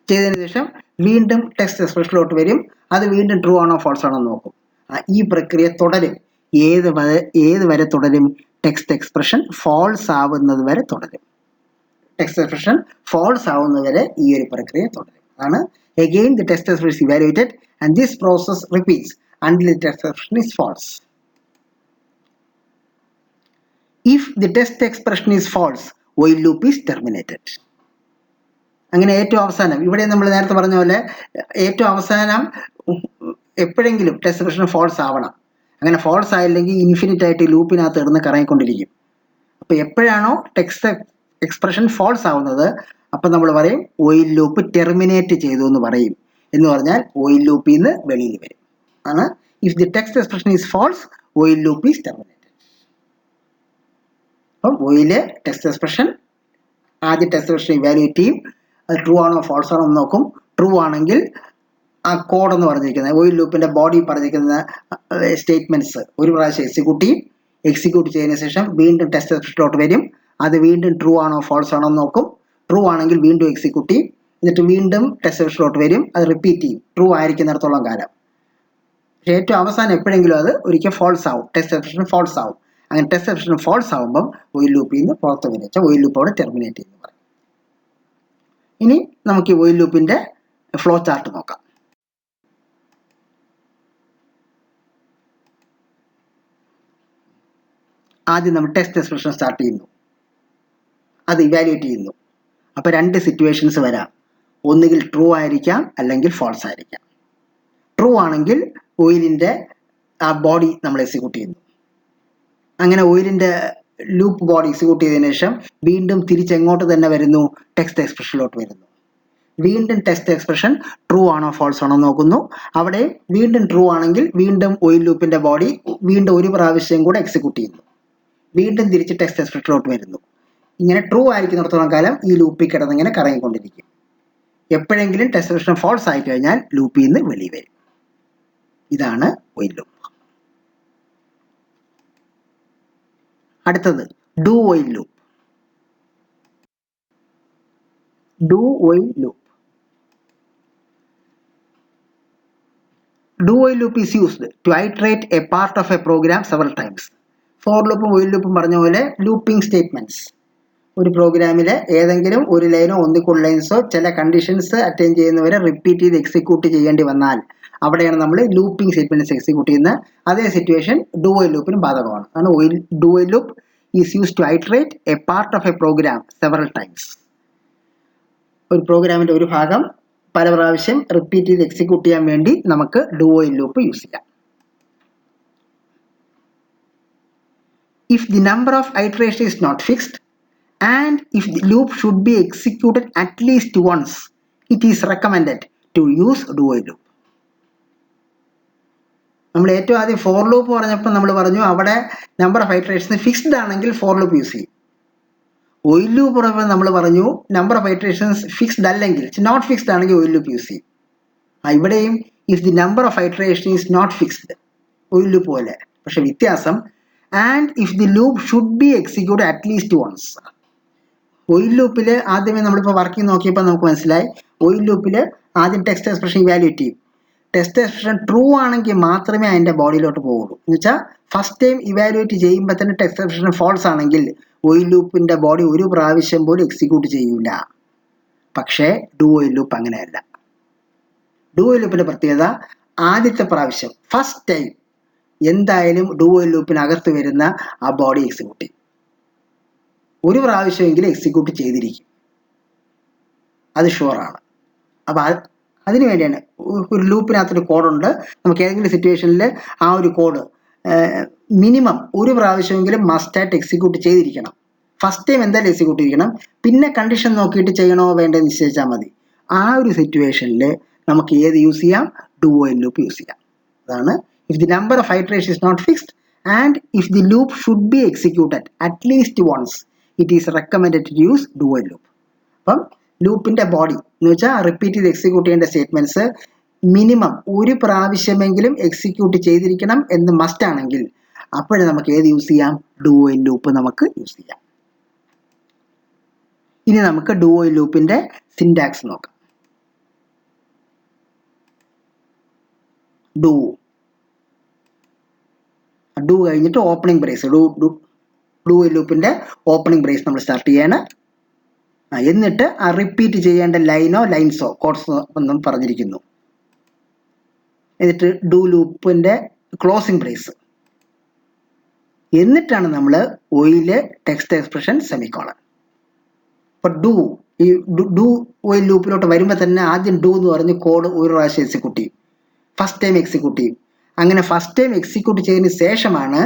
ചെയ്തതിനു ശേഷം വീണ്ടും ടെക്സ്റ്റ് എക്സ്പ്രഷനിലോട്ട് വരും. അത് വീണ്ടും ട്രൂ ആണോ ഫാൾസ് ആണോ നോക്കും. ഈ പ്രക്രിയ തുടരും. ഏത് വരെ തുടരും? ടെക്സ്റ്റ് എക്സ്പ്രഷൻ ഫാൾസ് ആവുന്നത് വരെ തുടരും. ടെക്സ്റ്റ് എക്സ്പ്രഷൻ ഫാൾസ് ആവുന്നത് വരെ ഈ ഒരു പ്രക്രിയ തുടരും. ആണ് again the test expression is evaluated and this process repeats until the test expression is false. If the test expression is false, while loop is terminated. അങ്ങനെ ഏറ്റവും അവസാനം ഇവിടെ നമ്മൾ നേരത്തെ പറഞ്ഞ പോലെ ഏറ്റവും അവസാനം എപ്പോഴെങ്കിലും ടെസ്റ്റ് എക്സ്പ്രഷൻ ഫാൾസ് ആവണം. അങ്ങനെ ഫാൾസ് ആയില്ലെങ്കിൽ ഇൻഫിനിറ്റ് ആയിട്ട് ലൂപ്പിനകത്ത് ഇടുന്ന് കറങ്ങിക്കൊണ്ടിരിക്കും. അപ്പോൾ എപ്പോഴാണോ ടെക്സ്റ്റ് എക്സ്പ്രഷൻ ഫാൾസ് ആവുന്നത് അപ്പം നമ്മൾ പറയും ഓയിൽ ലൂപ്പ് ടെർമിനേറ്റ് ചെയ്തു എന്ന് പറയും. എന്ന് പറഞ്ഞാൽ ഓയിൽ ലൂപ്പിൽ നിന്ന് വെളിയിൽ വരും. ആണ് if the test expression is false, while loop is terminated. അപ്പം ഓയില് ടെക്സ്റ്റ് എക്സ്പ്രഷൻ ആദ്യം ടെക്സ്റ്റ് എക്സ്പ്രഷൻ ഇവാലുവേറ്റ് ചെയ്യും. അത് ട്രൂ ആണോ ഫാൾസ് ആണോ എന്ന് നോക്കും. ട്രൂ ആണെങ്കിൽ ആ കോഡ് എന്ന് പറഞ്ഞിരിക്കുന്നത് ഓയിൽ ലൂപ്പിൻ്റെ ബോഡി പറഞ്ഞിരിക്കുന്ന സ്റ്റേറ്റ്മെൻറ്റ്സ് ഒരു പ്രാവശ്യം എക്സിക്യൂട്ട് ചെയ്യും. എക്സിക്യൂട്ട് ചെയ്തതിന് ശേഷം വീണ്ടും ടെസ്റ്റ് എക്സ്പ്രഷനിലോട്ട് വരും. അത് വീണ്ടും ട്രൂ ആണോ ഫാൾസ് ആണോ എന്ന് നോക്കും. ട്രൂ ആണെങ്കിൽ വീണ്ടും എക്സിക്യൂട്ട് ചെയ്യും. എന്നിട്ട് വീണ്ടും ടെസ്റ്റ് എക്സ്പ്രഷനിലോട്ട് വരും. അത് റിപ്പീറ്റ് ചെയ്യും ട്രൂ ആയിരിക്കുന്നിടത്തോളം കാലം. പക്ഷേ ഏറ്റവും അവസാനം എപ്പോഴെങ്കിലും അത് ഒരിക്കൽ ഫാൾസ് ആവും. ടെസ്റ്റ് എക്സ്പ്രഷൻ ഫാൾസ് ആവും. അങ്ങനെ ടെസ്റ്റ് എക്സ്പ്രഷൻ ഫാൾസ് ആവുമ്പം ഓയിൽ ലൂപ്പിൽ നിന്ന് പുറത്ത് വരിച്ച ഓയിൽ ലൂപ്പ് അവിടെ ടെർമിനേറ്റ് ചെയ്യുന്നു പറയും. ഇനി നമുക്ക് ഈ ഓയിൽ ലൂപ്പിൻ്റെ ഫ്ലോ ചാർട്ട് നോക്കാം. ആദ്യം നമ്മൾ ടെസ്റ്റ് എക്സ്പ്രഷൻ സ്റ്റാർട്ട് ചെയ്യുന്നു. അത് ഇവാലുവേറ്റ് ചെയ്യുന്നു. അപ്പോൾ 2 സിറ്റുവേഷൻസ് വരാം. ഒന്നുകിൽ ട്രൂ ആയിരിക്കാം, അല്ലെങ്കിൽ ഫാൾസ് ആയിരിക്കാം. ട്രൂ ആണെങ്കിൽ ഓയിലിൻ്റെ ആ ബോഡി നമ്മൾ എക്സിക്യൂട്ട് ചെയ്യുന്നു. അങ്ങനെ ഓയിലിൻ്റെ ലൂപ്പ് ബോഡി എക്സിക്യൂട്ട് ചെയ്തതിനു ശേഷം വീണ്ടും തിരിച്ചെങ്ങോട്ട് തന്നെ വരുന്നു? ടെക്സ്റ്റ് എക്സ്പ്രഷനിലോട്ട് വരുന്നു. വീണ്ടും ടെക്സ്റ്റ് എക്സ്പ്രഷൻ ട്രൂ ആണോ ഫാൾസ് ആണോ നോക്കുന്നു. അവിടെ വീണ്ടും ട്രൂ ആണെങ്കിൽ വീണ്ടും ഓയിൽ ലൂപ്പിൻ്റെ ബോഡി വീണ്ടും ഒരു പ്രാവശ്യം കൂടെ എക്സിക്യൂട്ട് ചെയ്യുന്നു. വീണ്ടും തിരിച്ച് ടെക്സ്റ്റ് എക്സ്പ്രഷനിലോട്ട് വരുന്നു. ഇങ്ങനെ ട്രൂ ആയിരിക്കുന്നിടത്തോളം കാലം ഈ ലൂപ്പിൽ കിടന്നിങ്ങനെ കറങ്ങിക്കൊണ്ടിരിക്കും. എപ്പോഴെങ്കിലും ടെസ്റ്റ് എക്സ്പ്രഷൻ ഫാൾസ് ആയി കഴിഞ്ഞാൽ ലൂപ്പിൽ നിന്ന് വെളിയിൽ വരും. ഇതാണ് വൈൽ ലൂപ്പ്. അടുത്തത് do while loop. Do while loop. Do while loop is used to iterate a part of a program several times. For ലൂപ്പും വൈൽ ലൂപ്പും പറഞ്ഞ പോലെ ലൂപ്പിംഗ് സ്റ്റേറ്റ്മെന്റ്സ് ഒരു പ്രോഗ്രാമിലെ ഏതെങ്കിലും ഒരു ലൈനോ ഒന്നിക്കുള്ള ലൈൻസോ ചില കണ്ടീഷൻസ് അറ്റൈൻ ചെയ്യുന്നവരെ റിപ്പീറ്റ് ചെയ്ത് എക്സിക്യൂട്ട് ചെയ്യേണ്ടി വന്നാൽ അവിടെയാണ് നമ്മൾ ലൂപ്പിംഗ് സ്റ്റേറ്റ്മെന്റ്സ് എക്സിക്യൂട്ട് ചെയ്യുന്നത്. അതേ സിറ്റുവേഷൻ ഡു വൈൽ ലൂപ്പിനും ബാധകമാണ്. അതാണ് do while loop is used to iterate a part of a program several times. ഒരു പ്രോഗ്രാമിൻ്റെ ഒരു ഭാഗം പല പ്രാവശ്യം റിപ്പീറ്റ് ചെയ്ത് എക്സിക്യൂട്ട് ചെയ്യാൻ വേണ്ടി നമുക്ക് ഡു വൈൽ ലൂപ്പ് യൂസ് ചെയ്യാം. If the number of iterations is not fixed and if the loop should be executed at least once, it is recommended to use do while loop. നമ്മൾ ഏറ്റവും ആദ്യം for loop പറഞ്ഞപ്പോൾ നമ്മൾ പറഞ്ഞു അവിടെ number of iterations fixed ആണെങ്കിൽ for loop use ചെയ്യും. While loop പറയുമ്പോൾ നമ്മൾ പറഞ്ഞു നമ്പർ ഓഫ് ഐറ്ററേഷൻസ് ഫിക്സ്ഡ് അല്ലെങ്കിൽ നോട്ട് ഫിക്സ്ഡ് ആണെങ്കിൽ വൈൽ ലൂപ്പ് യൂസ് ചെയ്യും. ഇവിടെയും if the number of iteration is not fixed, ഒരു ലൂപ്പ് പോലെ. പക്ഷെ വ്യത്യാസം and if the loop should be execute at least once. While ലൂപ്പിൽ ആദ്യമേ നമ്മളിപ്പോൾ വർക്കിംഗ് നോക്കിയപ്പോൾ നമുക്ക് മനസ്സിലായി, ഒയിൽ ലൂപ്പിൽ ആദ്യം ടെക്സ്റ്റ് എക്സ്പ്രഷൻ ഇവാലുവേറ്റ് ചെയ്യും. ടെസ്റ്റ് എക്സ്പ്രഷൻ ട്രൂ ആണെങ്കിൽ മാത്രമേ അതിൻ്റെ ബോഡിയിലോട്ട് പോകുള്ളൂ. എന്ന് വെച്ചാൽ ഫസ്റ്റ് ടൈം ഇവാലുവേറ്റ് ചെയ്യുമ്പോൾ തന്നെ ടെസ്റ്റ് എക്സ്പ്രഷൻ ഫോൾസ് ആണെങ്കിൽ ഒയിൽ ലൂപ്പിൻ്റെ ബോഡി ഒരു പ്രാവശ്യം പോലും എക്സിക്യൂട്ട് ചെയ്യൂല. പക്ഷേ ഡു ഒയിൽ ലൂപ്പ് അങ്ങനെയല്ല. ഡു ഒയിൽ ലൂപ്പിൻ്റെ പ്രത്യേകത ആദ്യത്തെ പ്രാവശ്യം ഫസ്റ്റ് ടൈം എന്തായാലും ഡു ഒയിൽ ലൂപ്പിനകത്ത് വരുന്ന ആ ബോഡി എക്സിക്യൂട്ട് ചെയ്യും. ഒരു പ്രാവശ്യമെങ്കിലും എക്സിക്യൂട്ട് ചെയ്തിരിക്കും, അത് ഷുവറാണ്. അപ്പം അതിനു വേണ്ടിയാണ് ഒരു ലൂപ്പിനകത്തൊരു കോഡുണ്ട്. നമുക്ക് ഏതെങ്കിലും സിറ്റുവേഷനിൽ ആ ഒരു കോഡ് മിനിമം ഒരു പ്രാവശ്യമെങ്കിലും മസ്റ്റായിട്ട് എക്സിക്യൂട്ട് ചെയ്തിരിക്കണം. ഫസ്റ്റ് ടൈം എന്തായാലും എക്സിക്യൂട്ട് ചെയ്യണം. പിന്നെ കണ്ടീഷൻ നോക്കിയിട്ട് ചെയ്യണോ വേണ്ടോ നിശ്ചയിച്ചാൽ മതി. ആ ഒരു സിറ്റുവേഷനിൽ നമുക്ക് ഏത് യൂസ് ചെയ്യാം? ഡു വൈൽ ലൂപ്പ് യൂസ് ചെയ്യാം. അതാണ് if the number of iteration is not fixed and if the loop should be executed at least once it is recommended to use do while loop. അപ്പം ലൂപ്പിൻ്റെ ബോഡി എന്ന് വെച്ചാൽ repeat ചെയ്ത് execute ചെയ്യേണ്ട statements minimum ഒരു പ്രാവശ്യമെങ്കിലും എക്സിക്യൂട്ട് ചെയ്തിരിക്കണം എന്ന് മസ്റ്റ് ആണെങ്കിൽ അപ്പോഴേ നമുക്ക് ഏത് യൂസ് ചെയ്യാം? ഡു വൈൽ ലൂപ്പ് നമുക്ക് യൂസ് ചെയ്യാം. ഇനി നമുക്ക് ഡു വൈൽ ലൂപ്പിൻ്റെ സിൻടാക്സ് നോക്കാം. ഡു കഴിഞ്ഞിട്ട് ഓപ്പണിംഗ് ബ്രേസ്, ഡു വൈൽ ലൂപ്പിൻ്റെ ഓപ്പണിംഗ് ബ്രേസ് നമ്മൾ സ്റ്റാർട്ട് ചെയ്യാണ്. എന്നിട്ട് ആ റിപ്പീറ്റ് ചെയ്യേണ്ട ലൈൻസോ കോഡ്സോ ഒന്നും പറഞ്ഞിരിക്കുന്നു. എന്നിട്ട് ഡു ലൂപ്പിൻ്റെ ക്ലോസിംഗ് ബ്രേസ്. എന്നിട്ടാണ് നമ്മൾ ഒയില് ടെക്സ്റ്റ് എക്സ്പ്രഷൻ സെമിക്കോളൻ. അപ്പോൾ ഡു ഒയിൽ ലൂപ്പിലോട്ട് വരുമ്പോൾ തന്നെ ആദ്യം ഡു എന്ന് പറഞ്ഞ് കോഡ് ഒരു പ്രാവശ്യം എക്സിക്യൂട്ട് ചെയ്യും, ഫസ്റ്റ് ടൈം എക്സിക്യൂട്ട് ചെയ്യും. അങ്ങനെ ഫസ്റ്റ് ടൈം എക്സിക്യൂട്ട് ചെയ്തതിന് ശേഷമാണ്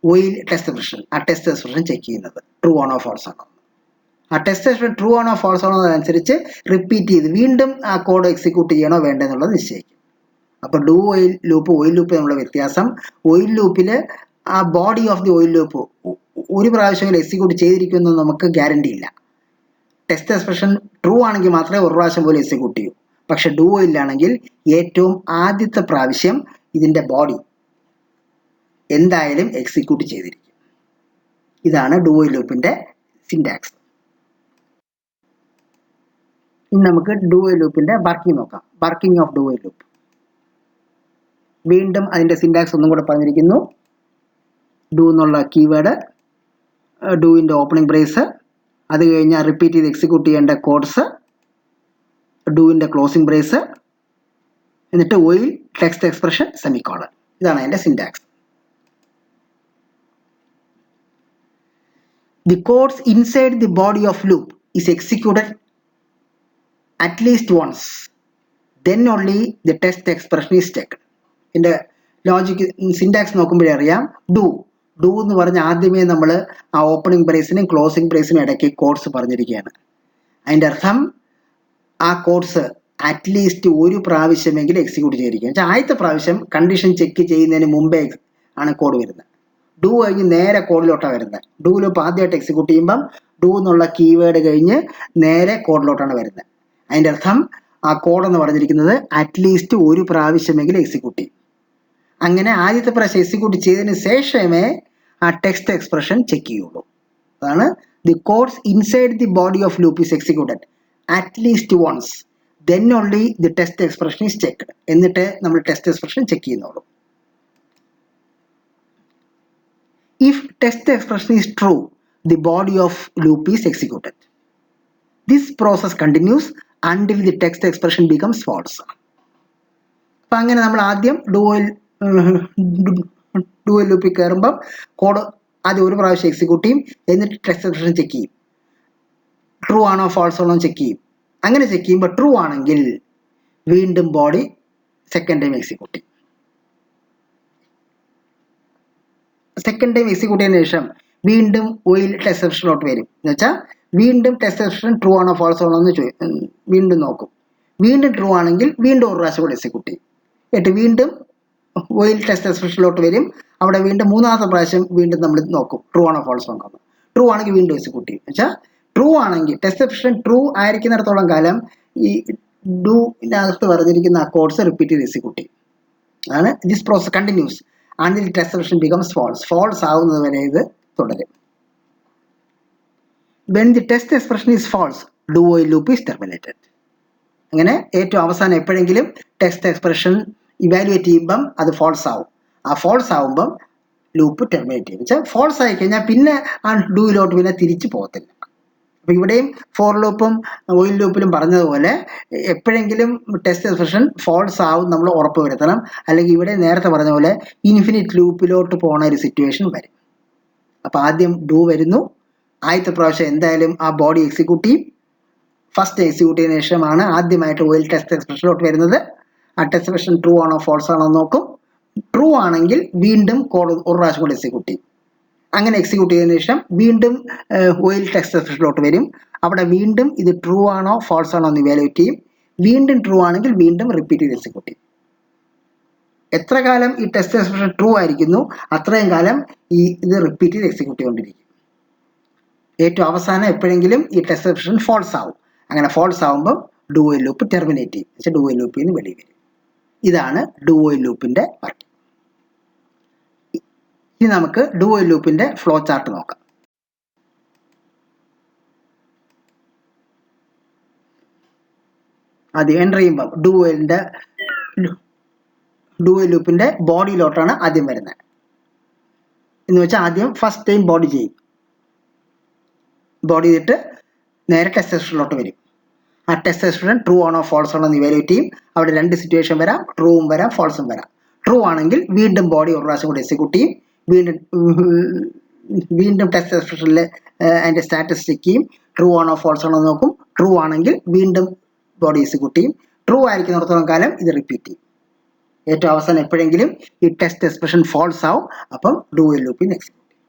ഒയിൽ ടെസ്റ്റ് എക്സ്പ്രഷൻ, ആ ടെസ്റ്റ് എക്സ്പ്രഷൻ ചെക്ക് ചെയ്യുന്നത് ട്രൂ ആണോ ഫോൾസ് ആണോ. ആ ടെസ്റ്റ് എക്സ്പ്രഷൻ ട്രൂ ആണോ ഫോൾസ് ആണോ എന്നതനുസരിച്ച് റിപ്പീറ്റ് ചെയ്ത് വീണ്ടും ആ കോഡ് എക്സിക്യൂട്ട് ചെയ്യണോ വേണ്ടോ എന്നുള്ളത് നിശ്ചയിക്കും. അപ്പോൾ ഡു ഒയിൽ ലൂപ്പ് തമ്മിലുള്ള വ്യത്യാസം, ഒയിൽ ലൂപ്പിൽ ആ ബോഡി ഓഫ് ദി ഒയിൽ ലൂപ്പ് ഒരു പ്രാവശ്യം എക്സിക്യൂട്ട് ചെയ്തിരിക്കുമെന്ന് നമുക്ക് ഗ്യാരണ്ടി ഇല്ല. ടെസ്റ്റ് എക്സ്പ്രഷൻ ട്രൂ ആണെങ്കിൽ മാത്രമേ ഒരു പ്രാവശ്യം പോലും എക്സിക്യൂട്ട് ചെയ്യൂ. പക്ഷെ ഡു ഒയിലാണെങ്കിൽ ഏറ്റവും ആദ്യത്തെ പ്രാവശ്യം ഇതിൻ്റെ ബോഡി എന്തായാലും എക്സിക്യൂട്ട് ചെയ്തിരിക്കും. ഇതാണ് ഡു ഒയിൽ ലൂപ്പിൻ്റെ സിൻടാക്സ്. ഇനി നമുക്ക് ഡു വൈൽ ലൂപ്പിൻ്റെ വർക്കിംഗ് നോക്കാം. Working of do while loop. വീണ്ടും അതിൻ്റെ സിൻടാക്സ് ഒന്നും കൂടെ പറഞ്ഞിരിക്കുന്നു. ഡു എന്നുള്ള കീവേഡ്, ഡുവിൻ്റെ ഓപ്പണിംഗ് ബ്രേസ്, അത് കഴിഞ്ഞാൽ റിപ്പീറ്റ് ചെയ്ത് എക്സിക്യൂട്ട് ചെയ്യേണ്ട കോഡ്സ്, ഡുവിൻ്റെ ക്ലോസിംഗ് ബ്രേസ്, എന്നിട്ട് ഒയിൽ ടെക്സ്റ്റ് എക്സ്പ്രഷൻ സെമിക്കോളൻ. ഇതാണ് അതിൻ്റെ syntax. The codes inside the body of loop is executed at least once, then only the test expression is checked. ഇതിൻ്റെ logic syntax നോക്കുമ്പോഴേ അറിയാം. Do എന്ന് പറഞ്ഞ ആദ്യമേ നമ്മൾ ആ ഓപ്പണിംഗ് ബ്രേസിനും ക്ലോസിംഗ് ബ്രേസിനും ഇടയ്ക്ക് കോഡ്സ് പറഞ്ഞിരിക്കുകയാണ്. അതിൻ്റെ അർത്ഥം ആ കോഡ്സ് അറ്റ്ലീസ്റ്റ് ഒരു പ്രാവശ്യമെങ്കിലും എക്സിക്യൂട്ട് ചെയ്തിരിക്കുക. വെച്ചാൽ ആദ്യത്തെ പ്രാവശ്യം കണ്ടീഷൻ ചെക്ക് ചെയ്യുന്നതിന് മുമ്പേ ആണ് കോഡ് വരുന്നത്. ഡു കഴിഞ്ഞ് നേരെ കോഡിലോട്ടാണ് വരുന്നത്. ഡു ലൂപ്പ് ആദ്യമായിട്ട് എക്സിക്യൂട്ട് ചെയ്യുമ്പം ഡു എന്നുള്ള കീവേഡ് കഴിഞ്ഞ് നേരെ കോഡിലോട്ടാണ് വരുന്നത്. അതിൻ്റെ അർത്ഥം ആ കോഡ് എന്ന് പറഞ്ഞിരിക്കുന്നത് അറ്റ്ലീസ്റ്റ് ഒരു പ്രാവശ്യമെങ്കിലും എക്സിക്യൂട്ട് ചെയ്യും. അങ്ങനെ ആദ്യത്തെ പ്രാവശ്യം എക്സിക്യൂട്ട് ചെയ്തതിന് ശേഷമേ ആ ടെക്സ്റ്റ് എക്സ്പ്രഷൻ ചെക്ക് ചെയ്യുള്ളൂ. അതാണ് the codes inside the body of loop is executed at least once, then only the test expression is checked. എന്നിട്ട് നമ്മൾ ടെസ്റ്റ് എക്സ്പ്രഷൻ ചെക്ക് ചെയ്യുന്നുള്ളൂ. If test expression is true, the body of loop is executed. This process continues until the text expression becomes false. അപ്പം അങ്ങനെ നമ്മൾ ആദ്യം do while ലൂപ്പിൽ കയറുമ്പം code ആദ്യം ഒരു പ്രാവശ്യം എക്സിക്യൂട്ട് ചെയ്യും, എന്നിട്ട് ടെക്സ്റ്റ് എക്സ്പ്രഷൻ ചെക്ക് ചെയ്യും, ട്രൂ ആണോ ഫോൾസ് ആണോ ചെക്ക് ചെയ്യും. അങ്ങനെ ചെക്ക് ചെയ്യുമ്പോൾ ട്രൂ ആണെങ്കിൽ വീണ്ടും ബോഡി സെക്കൻഡ് ടൈം എക്സിക്യൂട്ട് ചെയ്യും. സെക്കൻഡ് ടൈം എക്സിക്യൂട്ട് ചെയ്തതിനു ശേഷം വീണ്ടും ഒയിൽ ടെസ്റ്റ് എക്സ്പ്രഷനിലോട്ട് വരും. എന്ന് വെച്ചാൽ വീണ്ടും ടെസ്റ്റ് എക്സ്പ്രഷൻ ട്രൂ ആണോ ഫോൾസ് ആണോ എന്ന് വീണ്ടും നോക്കും. വീണ്ടും ട്രൂ ആണെങ്കിൽ വീണ്ടും ഒരു പ്രാവശ്യം കൂടെ എക്സിക്യൂട്ട് ചെയ്യും. എന്നിട്ട് വീണ്ടും ഒയിൽ ടെസ്റ്റ് എക്സ്പ്രഷനിലോട്ട് വരും. അവിടെ വീണ്ടും മൂന്നാമത്തെ പ്രാവശ്യം വീണ്ടും നമ്മൾ നോക്കും ട്രൂ ആണോ ഫോൾസ് ആണോ. ട്രൂ ആണെങ്കിൽ വീണ്ടും എക്സിക്യൂട്ട് ചെയ്യും. വെച്ചാൽ ട്രൂ ആണെങ്കിൽ ടെസ്റ്റ് എക്സ്പ്രഷൻ ട്രൂ ആയിരിക്കുന്നിടത്തോളം കാലം ഈ ഡൂവിനകത്ത് പറഞ്ഞിരിക്കുന്ന ആ കോഡ്സ് റിപ്പീറ്റ് ചെയ്ത് എക്സിക്യൂട്ട് ചെയ്യും. ആണ് this process continues until test expression becomes false ആവുന്നത് വരെ ഇത് തുടരും. when the test expression is false, do while loop is terminated. അങ്ങനെ ഏറ്റവും അവസാനം എപ്പോഴെങ്കിലും ടെസ്റ്റ് എക്സ്പ്രഷൻ ഇവാലുവേറ്റ് ചെയ്യുമ്പം അത് ഫോൾസ് ആവും. ആ ഫോൾസ് ആവുമ്പം ലൂപ്പ് ടെർമിനേറ്റ് ചെയ്യും. വെച്ചാൽ ഫോൾസ് ആയി കഴിഞ്ഞാൽ പിന്നെ ആ ഡൂയിലോട്ട് പിന്നെ തിരിച്ചു പോകത്തില്ല. അപ്പോൾ ഇവിടെയും ഫോർ ലൂപ്പും വൈൽ ലൂപ്പിലും പറഞ്ഞതുപോലെ എപ്പോഴെങ്കിലും ടെസ്റ്റ് എക്സ്പ്രഷൻ ഫോൾസ് ആവും നമ്മൾ ഉറപ്പ് വരുത്തണം. അല്ലെങ്കിൽ ഇവിടെ നേരത്തെ പറഞ്ഞ പോലെ ഇൻഫിനിറ്റ് ലൂപ്പിലോട്ട് പോണ ഒരു സിറ്റുവേഷൻ വരും. അപ്പോൾ ആദ്യം ഡൂ വരുന്നു, ആദ്യത്തെ പ്രാവശ്യം എന്തായാലും ആ ബോഡി എക്സിക്യൂട്ട് ചെയ്യും. ഫസ്റ്റ് എക്സിക്യൂട്ട് ചെയ്തതിനു ശേഷമാണ് ആദ്യമായിട്ട് വൈൽ ടെസ്റ്റ് എക്സ്പ്രഷനിലോട്ട് വരുന്നത്. ആ ടെസ്റ്റ് എക്സ്പ്രഷൻ ട്രൂ ആണോ ഫോൾസ് ആണോ നോക്കും. ട്രൂ ആണെങ്കിൽ വീണ്ടും കോഡ് ഒരു പ്രാവശ്യം കൂടി എക്സിക്യൂട്ട് ചെയ്യും. അങ്ങനെ എക്സിക്യൂട്ട് ചെയ്തതിനു ശേഷം വീണ്ടും വൈൽ ടെസ്റ്റ് എക്സ്പ്രഷനിലോട്ട് വരും. അവിടെ വീണ്ടും ഇത് ട്രൂ ആണോ ഫോൾസ് ആണോ എന്ന് ഇവാലുവേറ്റ് ചെയ്യും. വീണ്ടും ട്രൂ ആണെങ്കിൽ വീണ്ടും റിപ്പീറ്റ് ചെയ്ത് എക്സിക്യൂട്ട് ചെയ്യും. എത്ര കാലം ഈ ടെസ്റ്റ് എക്സ്പ്രഷൻ ട്രൂ ആയിരിക്കുന്നു അത്രയും കാലം ഇത് റിപ്പീറ്റ് ചെയ്ത് എക്സിക്യൂട്ട് ചെയ്തുകൊണ്ടിരിക്കും. ഏറ്റവും അവസാനം എപ്പോഴെങ്കിലും ഈ ടെസ്റ്റ് എക്സ്പ്രഷൻ ഫോൾസ് ആവും. അങ്ങനെ ഫോൾസ് ആവുമ്പോൾ ഡു വൈൽ ലൂപ്പ് ടെർമിനേറ്റ് ചെയ്യും. പക്ഷേ ഡു വൈൽ ലൂപ്പിൽ നിന്ന് വെളിയിൽ വരും. ഇതാണ് ഡു വൈൽ ലൂപ്പിന്റെ വർക്ക്. ഇനി നമുക്ക് ഡു വൈൽ ലൂപ്പിന്റെ ഫ്ലോ ചാർട്ട് നോക്കാം. ആദ്യം എൻ്റർ ചെയ്യുമ്പോൾ ഡു വൈൽ ലൂപ്പിന്റെ ബോഡിയിലോട്ടാണ് ആദ്യം വരുന്നത്. എന്ന് വെച്ചാൽ ആദ്യം ഫസ്റ്റ് ടൈം ബോഡി ചെയ്യും. ബോഡി ചെയ്തിട്ട് നേരെ ടെസ്റ്റ് എക്സ്പ്രഷനിലോട്ട് വരും. ആ ടെസ്റ്റ് എക്സ്പ്രഷൻ ട്രൂ ആണോ ഫോൾസ് ആണോ എന്ന് ഇവാലുവേറ്റ് ചെയ്യും. അവിടെ രണ്ട് സിറ്റുവേഷൻ വരാം, ട്രൂവും വരാം ഫോൾസും വരാം. ട്രൂ ആണെങ്കിൽ വീണ്ടും ബോഡി ഒരു പ്രാവശ്യം കൂടി എക്സിക്യൂട്ട് ചെയ്യും. വീണ്ടും ടെസ്റ്റ് എക്സ്പ്രഷനിൽ അതിൻ്റെ സ്റ്റാറ്റസ് ചെക്ക് ചെയ്യും. ട്രൂ ആണോ ഫോൾസ് ആണോ നോക്കും. ട്രൂ ആണെങ്കിൽ വീണ്ടും ബോഡി എക്സിക്യൂട്ട് ചെയ്യും. ട്രൂ ആയിരിക്കുന്നിടത്തോളം കാലം ഇത് റിപ്പീറ്റ് ചെയ്യും. ഏറ്റവും അവസാനം എപ്പോഴെങ്കിലും ഈ ടെസ്റ്റ് എക്സ്പ്രഷൻ ഫോൾസ് ആവും. അപ്പം ഡു വൈൽ ലൂപ്പിൽ എക്സിക്യൂട്ട് ചെയ്യും.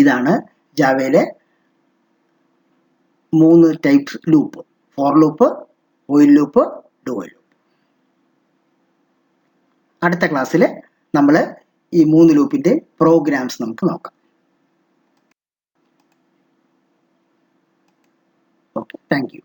ഇതാണ് ജാവയിലെ 3 types loop: for loop, while loop, do while loop. അടുത്ത ക്ലാസ്സിൽ നമ്മൾ ഈ 3 ലൂപ്പിന്റെ പ്രോഗ്രാംസ് നമുക്ക് നോക്കാം. Okay, thank you.